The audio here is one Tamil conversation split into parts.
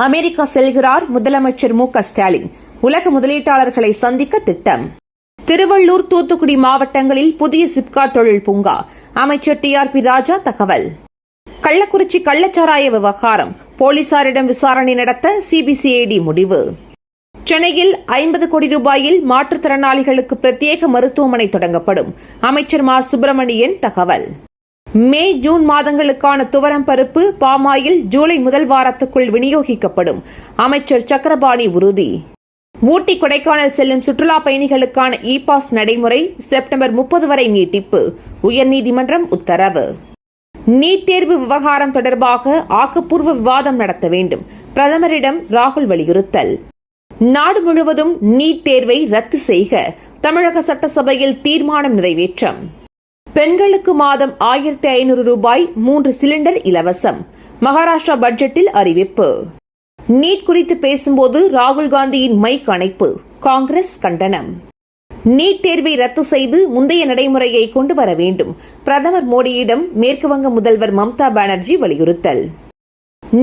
அமெரிக்கா செல்கிறார் முதலமைச்சர் மு.க.ஸ்டாலின். உலக முதலீட்டாளர்களை சந்திக்க திட்டம். திருவள்ளூர், தூத்துக்குடி மாவட்டங்களில் புதிய சிப்காட் தொழில் பூங்கா. அமைச்சர் டி.ஆர்.பி. ராஜா தகவல். கள்ளக்குறிச்சி கள்ளச்சாராய விவகாரம். போலீசாரிடம் விசாரணை நடத்த சிபிசிஐடி முடிவு. சென்னையில் 50 கோடி ரூபாயில் மாற்றுத்திறனாளிகளுக்கு பிரத்யேக மருத்துவமனை தொடங்கப்படும். அமைச்சர் மா. சுப்பிரமணியன் தகவல். மே, ஜூன் மாதங்களுக்கான துவரம் பருப்பு, பாமாயில் ஜூலை முதல் வாரத்துக்குள் விநியோகிக்கப்படும். அமைச்சர் சக்கரபாணி உறுதி. ஊட்டி, கொடைக்கானல் செல்லும் சுற்றுலா பயணிகளுக்கான இ-பாஸ் நடைமுறை செப்டம்பர் 30 வரை நீட்டிப்பு. உயர்நீதிமன்றம் உத்தரவு. நீட் தேர்வு விவகாரம் தொடர்பாக ஆக்கப்பூர்வ விவாதம் நடத்த வேண்டும். பிரதமரிடம் ராகுல் வலியுறுத்தல். நாடு முழுவதும் நீட் தேர்வை ரத்து செய்க தமிழக சட்டசபையில் தீர்மானம் நிறைவேற்றம். பெண்களுக்கு மாதம் 1500 ரூபாய் 3 சிலிண்டர் இலவசம். மகாராஷ்டிரா பட்ஜெட்டில் அறிவிப்பு. நீட் குறித்து பேசும்போது ராகுல் காந்தியின் மைக் அணைப்பு. காங்கிரஸ் கண்டனம். நீட் தேர்வை ரத்து செய்து முந்தைய நடைமுறையை கொண்டு வர வேண்டும். பிரதமர் மோடியிடம் மேற்குவங்க முதல்வர் மம்தா பானர்ஜி வலியுறுத்தல்.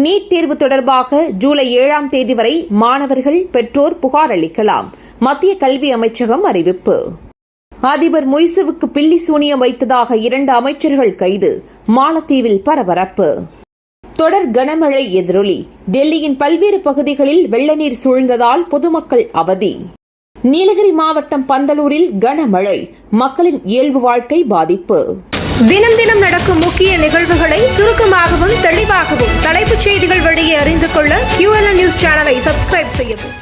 நீட் தேர்வு தொடர்பாக ஜூலை 7ஆம் தேதி வரை மாணவர்கள், பெற்றோர் புகார் அளிக்கலாம். மத்திய கல்வி அமைச்சகம் அறிவிப்பு. அதிபர் முய்சுவுக்கு பில்லி சூனியம் வைத்ததாக 2 அமைச்சர்கள் கைது. மாலத்தீவில் பரபரப்பு. தொடர் கனமழை எதிரொலி. டெல்லியின் பல்வேறு பகுதிகளில் வெள்ள நீர் சூழ்ந்ததால் பொதுமக்கள் அவதி. நீலகிரி மாவட்டம் பந்தலூரில் கனமழை. மக்களின் இயல்பு வாழ்க்கை பாதிப்பு. தினம் தினம் நடக்கும் முக்கிய நிகழ்வுகளை சுருக்கமாகவும் தெளிவாகவும் தலைப்புச் செய்திகள் வழியே அறிந்து கொள்ள QLN நியூஸ் சேனலை சப்ஸ்கிரைப் செய்யவும்.